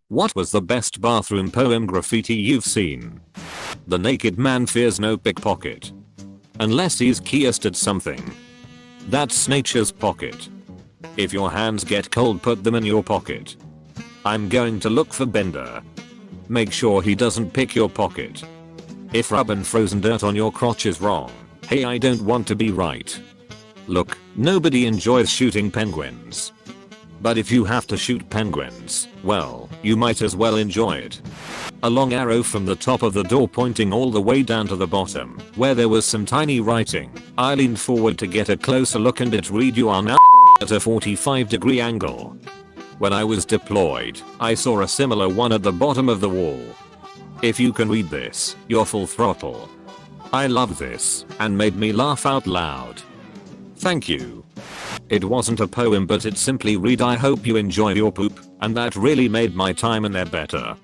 What was the best bathroom poem graffiti you've seen? The naked man fears no pickpocket. Unless he's keyest at something. That's nature's pocket. If your hands get cold, put them in your pocket. I'm going to look for Bender. Make sure he doesn't pick your pocket. If rubbing frozen dirt on your crotch is wrong, hey, I don't want to be right. Look, nobody enjoys shooting penguins. But if you have to shoot penguins, well, you might as well enjoy it. A long arrow from the top of the door pointing all the way down to the bottom, where there was some tiny writing. I leaned forward to get a closer look and it read, "You are now at a 45-degree angle." When I was deployed, I saw a similar one at the bottom of the wall. If you can read this, you're full throttle. I love this, and made me laugh out loud. Thank you. It wasn't a poem, but it simply read, "I hope you enjoy your poop," and that really made my time in there better.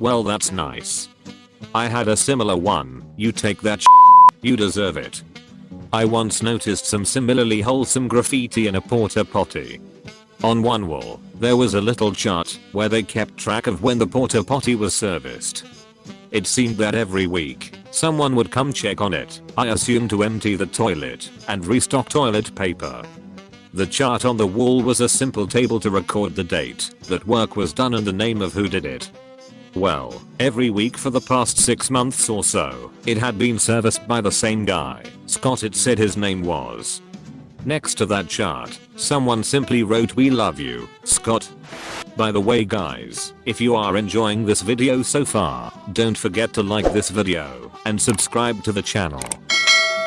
Well, that's nice. I had a similar one, "You take that you deserve it." I once noticed some similarly wholesome graffiti in a porta potty. On one wall, there was a little chart where they kept track of when the porta potty was serviced. It seemed that every week, someone would come check on it, I assume to empty the toilet and restock toilet paper. The chart on the wall was a simple table to record the date that work was done and the name of who did it. Well, every week for the past 6 months or so, it had been serviced by the same guy, Scott it said his name was. Next to that chart, someone simply wrote, "We love you, Scott." By the way guys, if you are enjoying this video so far, don't forget to like this video and subscribe to the channel.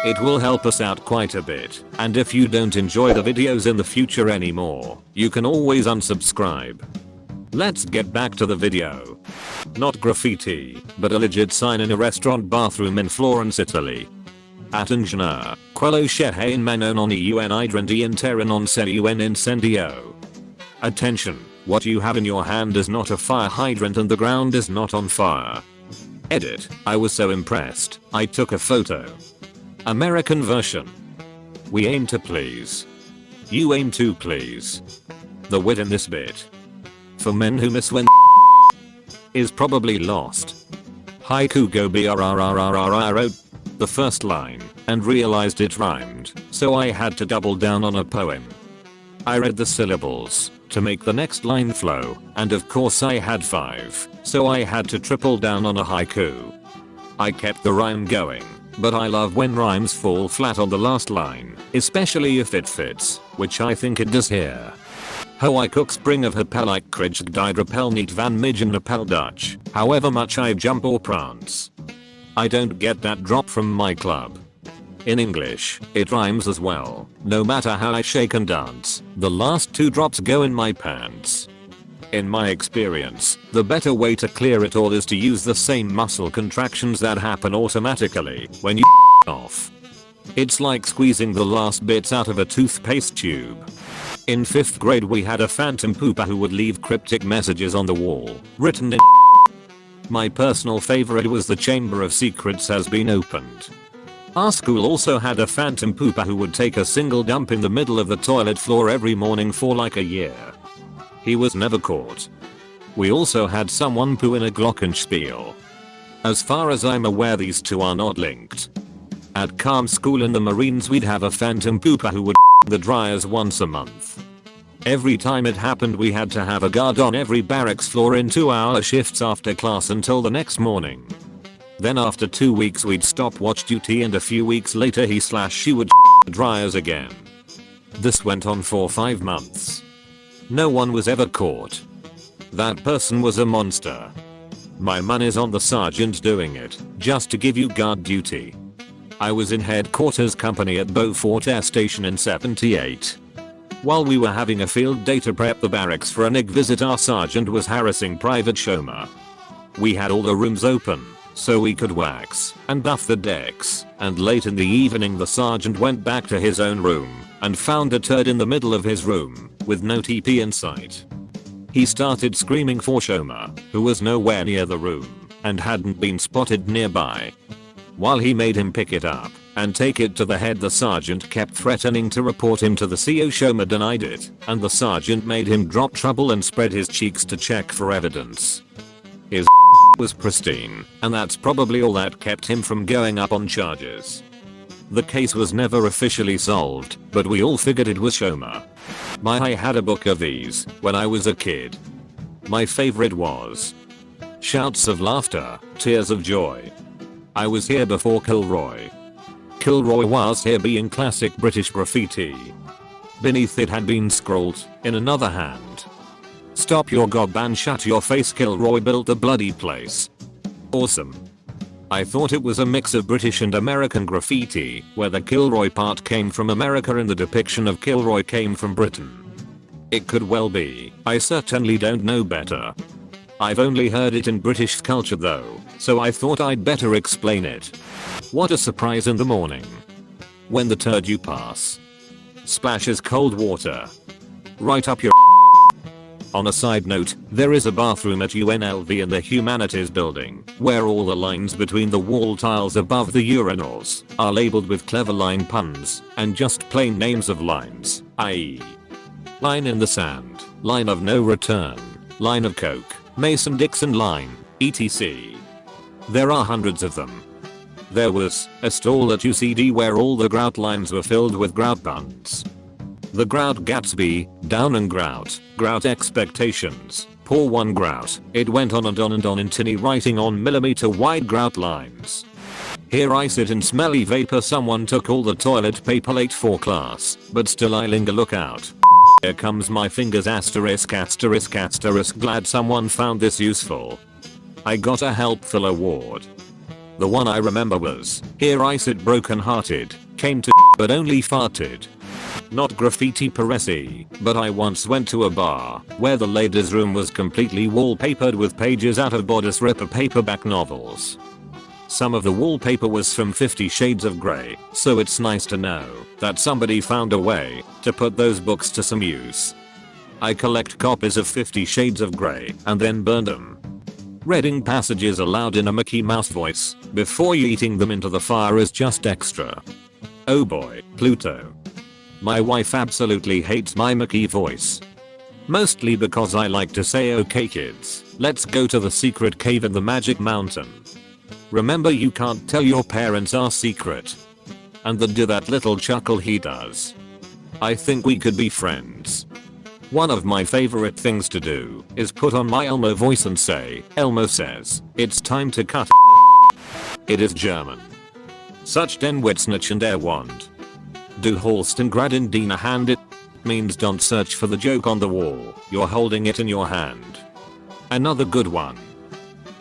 It will help us out quite a bit, and if you don't enjoy the videos in the future anymore, you can always unsubscribe. Let's get back to the video. Not graffiti, but a legit sign in a restaurant bathroom in Florence, Italy. Attenzione, quello che in mano non è un idrant intero non c'è un incendio. Attention, what you have in your hand is not a fire hydrant and the ground is not on fire. Edit, I was so impressed, I took a photo. American version. We aim to please. You aim to please. The wit in this bit. For men who miss when is probably lost. Haiku go brrrrrrr. I wrote the first line and realized it rhymed, so I had to double down on a poem. I read the syllables to make the next line flow, and of course I had 5, so I had to triple down on a haiku. I kept the rhyme going, but I love when rhymes fall flat on the last line, especially if it fits, which I think it does here. How I cook spring of like krijg died repel niet van midgen repel Dutch, however much I jump or prance. I don't get that drop from my club. In English, it rhymes as well. No matter how I shake and dance, the last 2 drops go in my pants. In my experience, the better way to clear it all is to use the same muscle contractions that happen automatically when you off. It's like squeezing the last bits out of a toothpaste tube. In 5th grade we had a phantom pooper who would leave cryptic messages on the wall, written in. My personal favorite was "The Chamber of Secrets has been opened." Our school also had a phantom pooper who would take a single dump in the middle of the toilet floor every morning for like a year. He was never caught. We also had someone poo in a glockenspiel. As far as I'm aware, these two are not linked. At Calm School in the Marines we'd have a phantom pooper who would the dryers once a month. Every time it happened we had to have a guard on every barracks floor in 2-hour shifts after class until the next morning. Then after 2 weeks we'd stop watch duty and a few weeks later he/she would the dryers again. This went on for 5 months. No one was ever caught. That person was a monster. My money's on the sergeant doing it, just to give you guard duty. I was in headquarters company at Beaufort Air Station in '78. While we were having a field day to prep the barracks for a NIG visit, our sergeant was harassing Private Shoma. We had all the rooms open, so we could wax and buff the decks, and late in the evening the sergeant went back to his own room and found a turd in the middle of his room, with no TP in sight. He started screaming for Shoma, who was nowhere near the room and hadn't been spotted nearby. While he made him pick it up, and take it to the head. The sergeant kept threatening to report him to the CO. Shoma denied it, and the sergeant made him drop trouble and spread his cheeks to check for evidence. His was pristine, and that's probably all that kept him from going up on charges. The case was never officially solved, but we all figured it was Shoma. I had a book of these when I was a kid. My favorite was Shouts of Laughter, Tears of Joy. I was here before Kilroy. Kilroy was here, being classic British graffiti. Beneath it had been scrawled, in another hand, Stop your gob and shut your face, Kilroy built the bloody place. Awesome. I thought it was a mix of British and American graffiti, where the Kilroy part came from America and the depiction of Kilroy came from Britain. It could well be, I certainly don't know better. I've only heard it in British culture though, so I thought I'd better explain it. What a surprise in the morning. When the turd you pass splashes cold water right up your. On a side note, there is a bathroom at UNLV in the Humanities building, where all the lines between the wall tiles above the urinals are labeled with clever line puns, and just plain names of lines, i.e. line in the sand, line of no return, line of coke, Mason-Dixon line, etc. There are hundreds of them. There was a stall at UCD where all the grout lines were filled with grout puns. The grout Gatsby, down and grout expectations, pour one grout. It went on and on and on in tinny writing on millimeter wide grout lines. Here I sit in smelly vapor. Someone took all the toilet paper late for class, but still I linger. Look out. Here comes my fingers asterisk asterisk asterisk. Glad someone found this useful. I got a helpful award. The one I remember was, here I sit broken hearted, came to but only farted. Not graffiti paresi, but I once went to a bar where the ladies' room was completely wallpapered with pages out of Bodice Ripper paperback novels. Some of the wallpaper was from 50 Shades of Grey, so it's nice to know that somebody found a way to put those books to some use. I collect copies of 50 Shades of Grey and then burn them. Reading passages aloud in a Mickey Mouse voice before eating them into the fire is just extra. Oh boy, Pluto. My wife absolutely hates my Mickey voice. Mostly because I like to say, okay kids, let's go to the secret cave in the Magic Mountain. Remember, you can't tell your parents our secret. And then do that little chuckle he does. I think we could be friends. One of my favorite things to do is put on my Elmo voice and say, Elmo says, it's time to cut. It is German. Such den Witznich and er wand. Du holst den grad in deiner Hand. It means don't search for the joke on the wall, you're holding it in your hand. Another good one.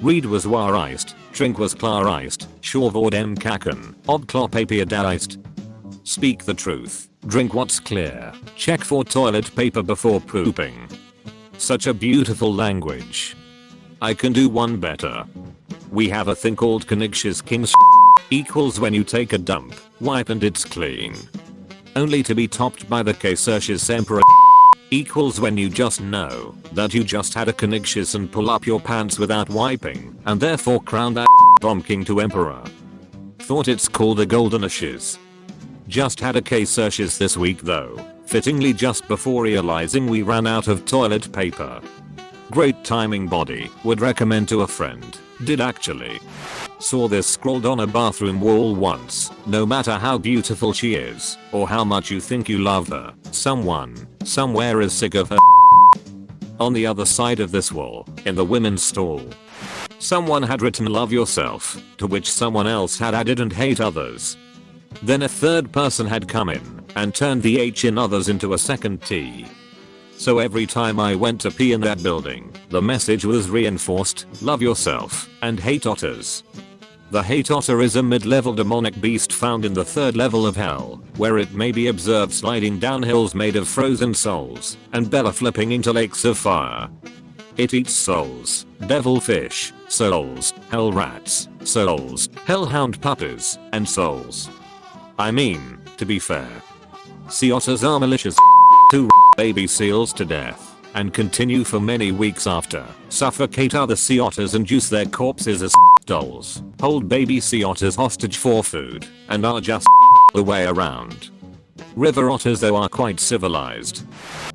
Read was wareist, drink was klareist, sure dem kaken, ob kloppapier daist. Speak the truth, drink what's clear, check for toilet paper before pooping. Such a beautiful language. I can do one better. We have a thing called Knigsches Kings equals when you take a dump, wipe and it's clean. Only to be topped by the Kaiserliches Emperor equals when you just know that you just had a Knigsches and pull up your pants without wiping and therefore crown that bomb king to emperor. Thought it's called a goldenishes. Just had a Kaiserliches this week though, fittingly just before realizing we ran out of toilet paper. Great timing, body, would recommend to a friend. Did actually. Saw this scrawled on a bathroom wall once. No matter how beautiful she is, or how much you think you love her, someone, somewhere is sick of her. On the other side of this wall, in the women's stall, someone had written love yourself, to which someone else had added and hate others. Then a third person had come in, and turned the H in others into a second T. So every time I went to pee in that building, the message was reinforced, love yourself, and hate otters. The hate otter is a mid-level demonic beast found in the 3rd level of hell, where it may be observed sliding down hills made of frozen souls, and belly flipping into lakes of fire. It eats souls, devilfish, souls, hell rats, souls, hellhound puppies, and souls. I mean, to be fair. Sea otters are malicious to baby seals to death. and continue for many weeks after, suffocate other sea otters and use their corpses as dolls, hold baby sea otters hostage for food, and are just the way around. River otters though are quite civilized.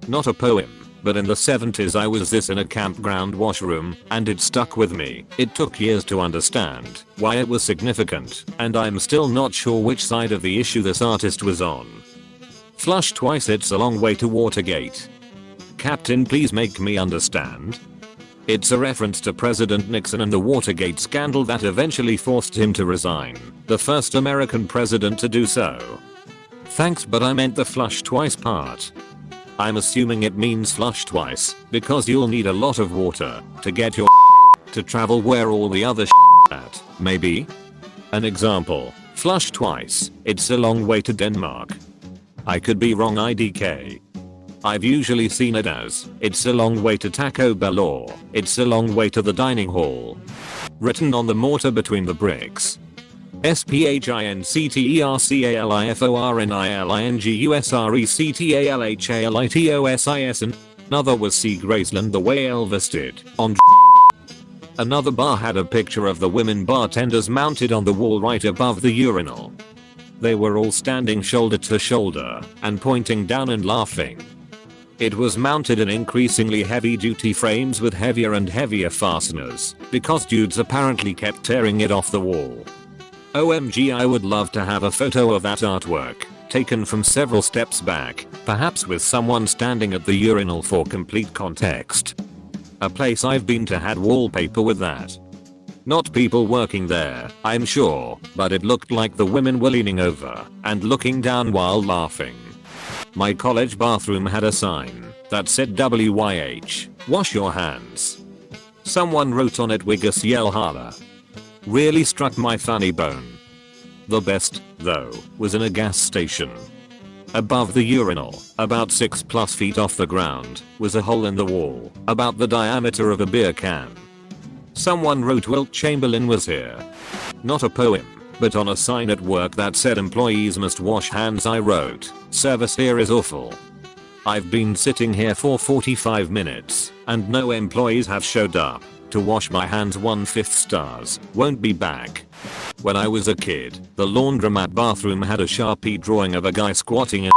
Not a poem, but in the 70s I was this in a campground washroom, and it stuck with me. It took years to understand why it was significant, and I'm still not sure which side of the issue this artist was on. Flush twice, it's a long way to Watergate. Captain, please make me understand. It's a reference to President Nixon and the Watergate scandal that eventually forced him to resign, the first American president to do so. Thanks, but I meant the flush twice part. I'm assuming it means flush twice, because you'll need a lot of water to get your to travel where all the other at, maybe? An example, flush twice, it's a long way to Denmark. I could be wrong, IDK. I've usually seen it as, it's a long way to Taco Bell or, it's a long way to the dining hall. Written on the mortar between the bricks. SPHINCTERCALIFORNILINGUSRECTALHALITOSIS. Another was see Graceland the way Elvis did on. Another bar had a picture of the women bartenders mounted on the wall right above the urinal. They were all standing shoulder to shoulder and pointing down and laughing. It was mounted in increasingly heavy duty frames with heavier and heavier fasteners because dudes apparently kept tearing it off the wall. OMG, I would love to have a photo of that artwork, taken from several steps back, perhaps with someone standing at the urinal for complete context. A place I've been to had wallpaper with that. Not people working there, I'm sure, but it looked like the women were leaning over and looking down while laughing. My college bathroom had a sign that said WYH, wash your hands. Someone wrote on it Wiggus yell holla. Really struck my funny bone. The best, though, was in a gas station. Above the urinal, about 6+ feet off the ground, was a hole in the wall, about the diameter of a beer can. Someone wrote Wilt Chamberlain was here. Not a poem, but on a sign at work that said employees must wash hands I wrote, service here is awful. I've been sitting here for 45 minutes, and no employees have showed up. To wash my hands, 1/5 stars, won't be back. When I was a kid, the laundromat bathroom had a Sharpie drawing of a guy squatting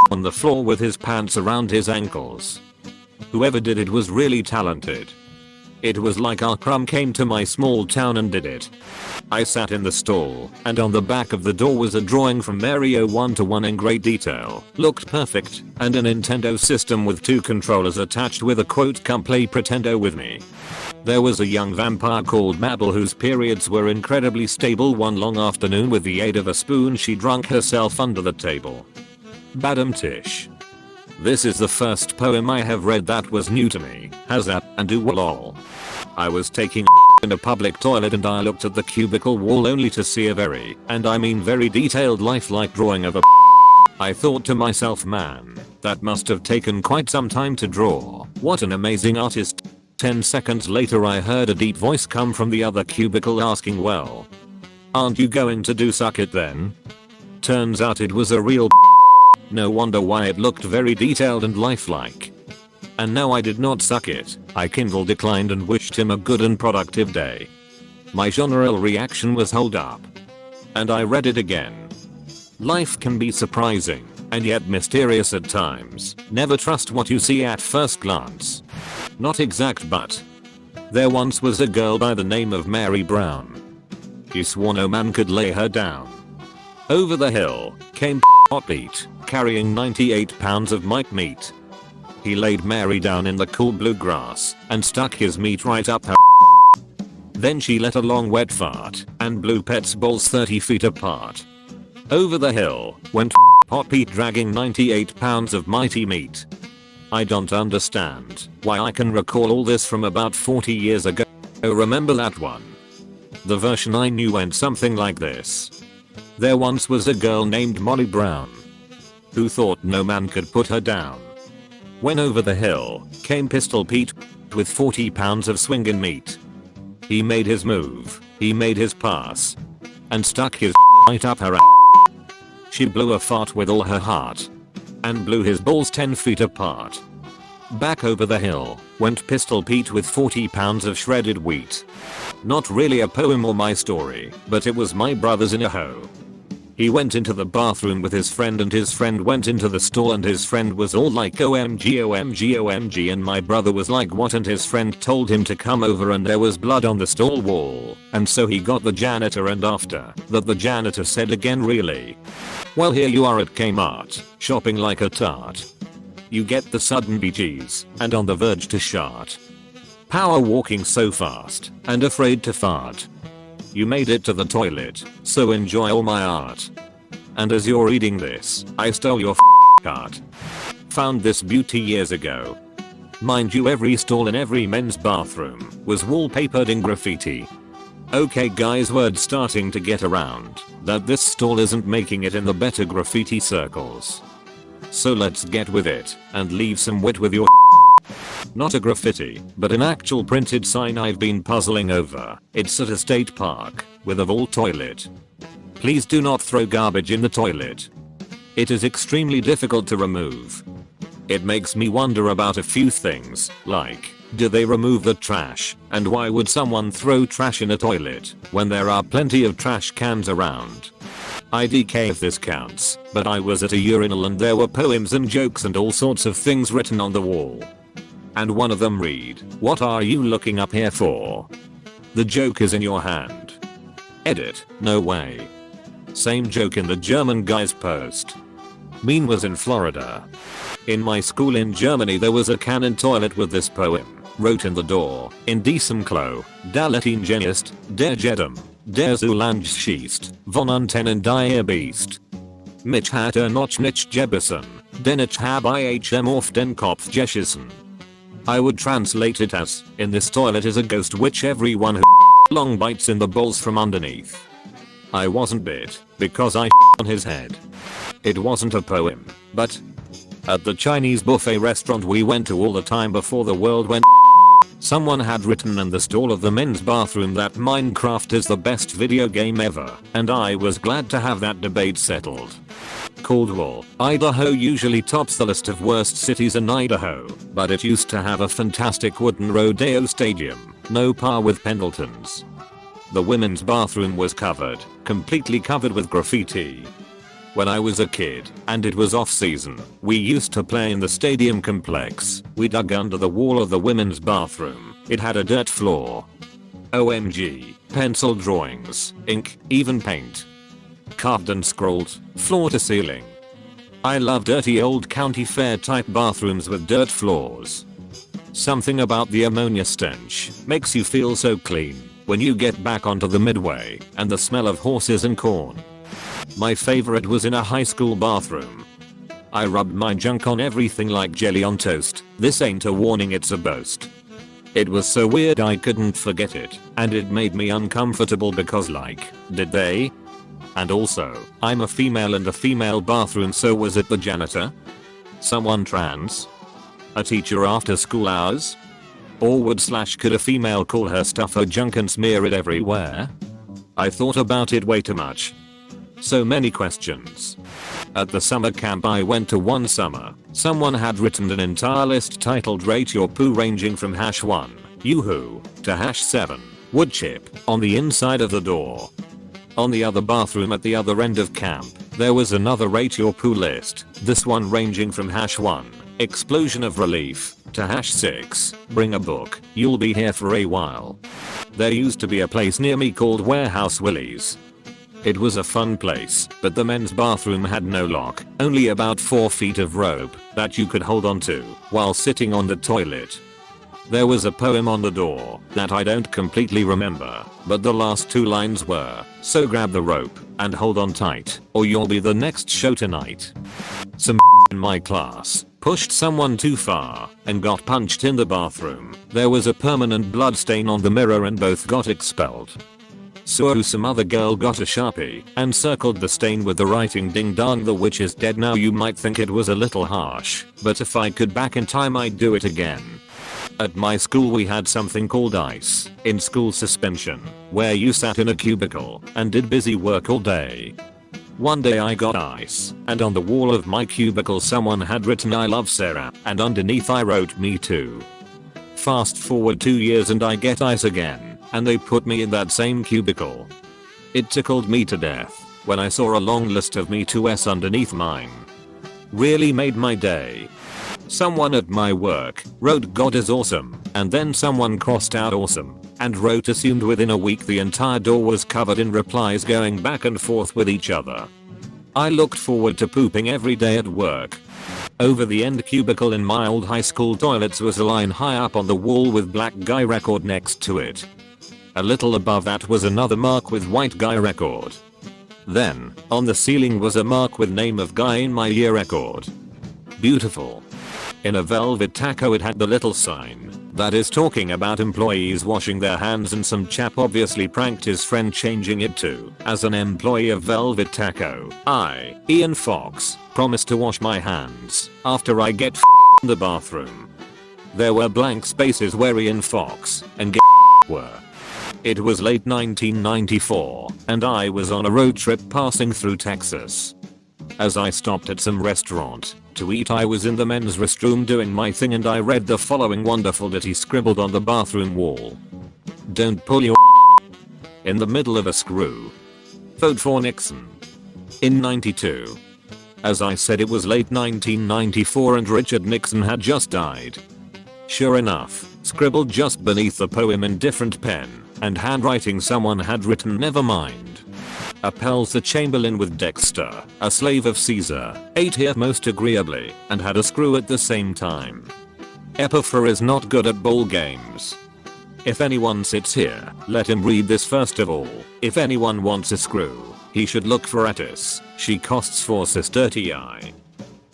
on the floor with his pants around his ankles. Whoever did it was really talented. It was like Akram came to my small town and did it. I sat in the stall, and on the back of the door was a drawing from Mario 1-to-1 in great detail, looked perfect, and a Nintendo system with 2 controllers attached with a quote, "Come play Pretendo with me." There was a young vampire called Mabel whose periods were incredibly stable. One long afternoon, with the aid of a spoon, she drank herself under the table. Badum Tish. This is the first poem I have read that was new to me. Has that, and do lol. I was taking in a public toilet and I looked at the cubicle wall only to see a very, and I mean very detailed lifelike drawing of a I thought to myself, man, that must have taken quite some time to draw. What an amazing artist. 10 seconds later I heard a deep voice come from the other cubicle asking, well, aren't you going to do suck it then? Turns out it was a real No wonder why it looked very detailed and lifelike. And no, I did not suck it. I Kindle declined and wished him a good and productive day. My general reaction was hold up. And I read it again. Life can be surprising and yet mysterious at times. Never trust what you see at first glance. Not exact, but there once was a girl by the name of Mary Brown. He swore no man could lay her down. Over the hill came Hot Pete, carrying 98 pounds of mic meat. He laid Mary down in the cool blue grass and stuck his meat right up her. Then she let a long wet fart and blew Pet's balls 30 feet apart. Over the hill went Hot Pete, dragging 98 pounds of mighty meat. I don't understand why I can recall all this from about 40 years ago. Oh, remember that one? The version I knew went something like this. There once was a girl named Molly Brown who thought no man could put her down. When over the hill came Pistol Pete with 40 pounds of swingin' meat. He made his move, he made his pass, and stuck his right up her ass. She blew a fart with all her heart and blew his balls 10 feet apart. Back over the hill went Pistol Pete with 40 pounds of shredded wheat. Not really a poem or my story, but it was my brother's in a hoe. He went into the bathroom with his friend and his friend went into the stall and his friend was all like OMG OMG OMG and my brother was like what and his friend told him to come over and there was blood on the stall wall and so he got the janitor and after that the janitor said again really? Well here you are at Kmart, shopping like a tart. You get the sudden beaches and on the verge to shart. Power walking so fast and afraid to fart. You made it to the toilet, so enjoy all my art. And as you're reading this, I stole your cart. Found this beauty years ago. Mind you every stall in every men's bathroom was wallpapered in graffiti. Okay guys, word starting to get around that this stall isn't making it in the better graffiti circles. So let's get with it and leave some wit with your Not a graffiti, but an actual printed sign I've been puzzling over. It's at a state park with a vault toilet. Please do not throw garbage in the toilet. It is extremely difficult to remove. It makes me wonder about a few things, like, do they remove the trash, and why would someone throw trash in a toilet when there are plenty of trash cans around? IDK if this counts, but I was at a urinal and there were poems and jokes and all sorts of things written on the wall. And one of them read, "What are you looking up here for? The joke is in your hand." Edit, no way. Same joke in the German guy's post. Mean was in Florida. In my school in Germany there was a canon toilet with this poem, wrote in the door, in diesem Klo, da Latin Genist, der Jedem, der Zulange schießt, von Antennen die Beast. Mich hat noch nicht gebissen, denn ich habe ich auf den Kopf geschissen. I would translate it as, in this toilet is a ghost witch everyone who long bites in the balls from underneath. I wasn't bit, because I on his head. It wasn't a poem, but at the Chinese buffet restaurant we went to all the time before the world went someone had written in the stall of the men's bathroom that Minecraft is the best video game ever, and I was glad to have that debate settled. Caldwell, Idaho usually tops the list of worst cities in Idaho, but it used to have a fantastic wooden rodeo stadium, no par with Pendleton's. The women's bathroom was completely covered with graffiti. When I was a kid, and it was off season, we used to play in the stadium complex. We dug under the wall of the women's bathroom. It had a dirt floor. OMG, pencil drawings, ink, even paint. Carved and scrolled, floor to ceiling. I love dirty old county fair type bathrooms with dirt floors. Something about the ammonia stench makes you feel so clean when you get back onto the midway, and the smell of horses and corn. My favorite was in a high school bathroom. I rubbed my junk on everything like jelly on toast. This ain't a warning, it's a boast. It was so weird I couldn't forget it, and it made me uncomfortable because like, did they? And also, I'm a female in the female bathroom, so was it the janitor? Someone trans? A teacher after school hours? Or could a female call her stuff her junk and smear it everywhere? I thought about it way too much. So many questions. At the summer camp I went to one summer, someone had written an entire list titled Rate Your Poo ranging from #1, yoo-hoo, to #7, wood chip, on the inside of the door. On the other bathroom at the other end of camp, there was another Rate Your Poo list, this one ranging from #1, explosion of relief, to #6, bring a book, you'll be here for a while. There used to be a place near me called Warehouse Willie's. It was a fun place, but the men's bathroom had no lock, only about 4 feet of rope that you could hold onto while sitting on the toilet. There was a poem on the door that I don't completely remember, but the last 2 lines were, "So grab the rope and hold on tight, or you'll be the next show tonight." Some in my class pushed someone too far and got punched in the bathroom. There was a permanent blood stain on the mirror and both got expelled. So some other girl got a Sharpie and circled the stain with the writing "Ding dong, the witch is dead." Now you might think it was a little harsh, but if I could back in time I'd do it again. At my school we had something called ICE, in school suspension, where you sat in a cubicle and did busy work all day. One day I got ice, and on the wall of my cubicle someone had written "I love Sarah," and underneath I wrote "Me too." Fast forward 2 years and I get ice again, and they put me in that same cubicle. It tickled me to death when I saw a long list of "Me too's" underneath mine. Really made my day. Someone at my work wrote "God is awesome," and then someone crossed out "awesome" and wrote "assumed." Within a week the entire door was covered in replies going back and forth with each other. I looked forward to pooping every day at work. Over the end cubicle in my old high school toilets was a line high up on the wall with "Black Guy Record" next to it. A little above that was another mark with "White Guy Record." Then, on the ceiling was a mark with "Name of Guy in my year record." Beautiful. In a velvet taco it had the little sign that is talking about employees washing their hands, and some chap obviously pranked his friend changing it to, "As an employee of Velvet Taco, I, Ian Fox, promise to wash my hands after I get in the bathroom." There were blank spaces where Ian Fox and were. It was late 1994 and I was on a road trip passing through Texas. As I stopped at some restaurant to eat, I was in the men's restroom doing my thing and I read the following wonderful ditty scribbled on the bathroom wall. "Don't pull your in the middle of a screw. Vote for Nixon." In 92. As I said, it was late 1994 and Richard Nixon had just died. Sure enough, scribbled just beneath the poem in different pen and handwriting someone had written "Never mind. Appels the Chamberlain with Dexter, a slave of Caesar, ate here most agreeably and had a screw at the same time. Epiphra is not good at bowl games. If anyone sits here, let him read this first of all. If anyone wants a screw, he should look for Attis. She costs 4 sestertii.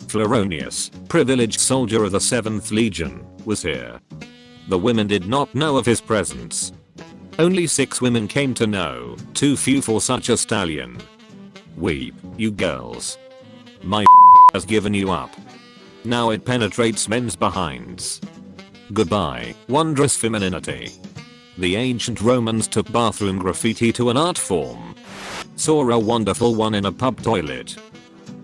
Floronius, privileged soldier of the 7th Legion, was here. The women did not know of his presence. Only 6 women came to know, too few for such a stallion. Weep, you girls. My has given you up. Now it penetrates men's behinds. Goodbye, wondrous femininity. The ancient Romans took bathroom graffiti to an art form. Saw a wonderful one in a pub toilet.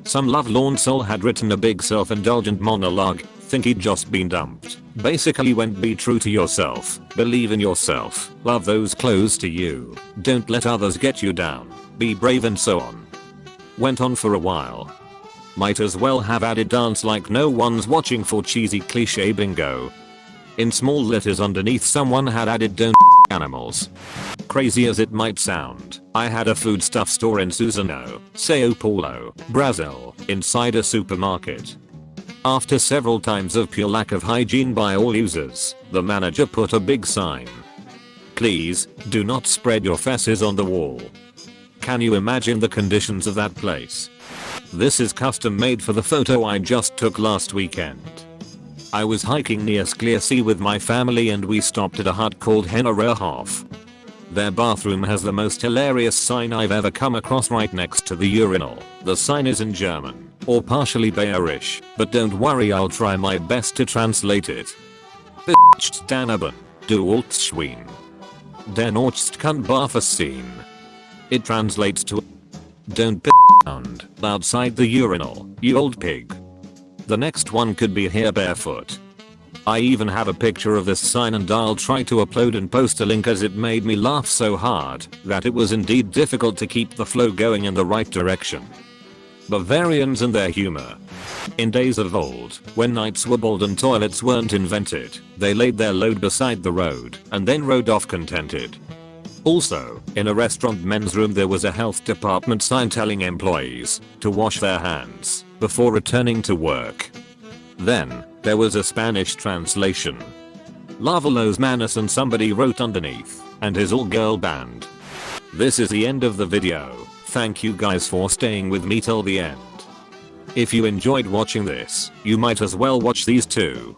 Some lovelorn soul had written a big self-indulgent monologue, think he'd just been dumped. Basically went, "Be true to yourself, believe in yourself, love those close to you, don't let others get you down, be brave," and so on. Went on for a while. Might as well have added "dance like no one's watching" for cheesy cliche bingo. In small letters underneath someone had added "Don't animals." Crazy as it might sound, I had a foodstuff store in Suzano, Sao Paulo, Brazil, inside a supermarket. After several times of pure lack of hygiene by all users, the manager put a big sign. "Please, do not spread your feces on the wall." Can you imagine the conditions of that place? This is custom made for the photo I just took last weekend. I was hiking near Sklersee with my family and we stopped at a hut called Hennererhof. Their bathroom has the most hilarious sign I've ever come across right next to the urinal. The sign is in German, or partially Bayerisch, but don't worry, I'll try my best to translate it. "Bitcht Daneben, du Altschwein. Den Ortst kann Barfassin." It translates to, "Don't piss around outside the urinal, you old pig." The next one could be "Here barefoot." I even have a picture of this sign and I'll try to upload and post a link, as it made me laugh so hard that it was indeed difficult to keep the flow going in the right direction. Bavarians and their humor. In days of old, when nights were bald and toilets weren't invented, they laid their load beside the road and then rode off contented. Also, in a restaurant men's room there was a health department sign telling employees to wash their hands before returning to work. Then, there was a Spanish translation. "Lava los manos," and somebody wrote underneath, "and his all-girl band." This is the end of the video. Thank you guys for staying with me till the end. If you enjoyed watching this, you might as well watch these too.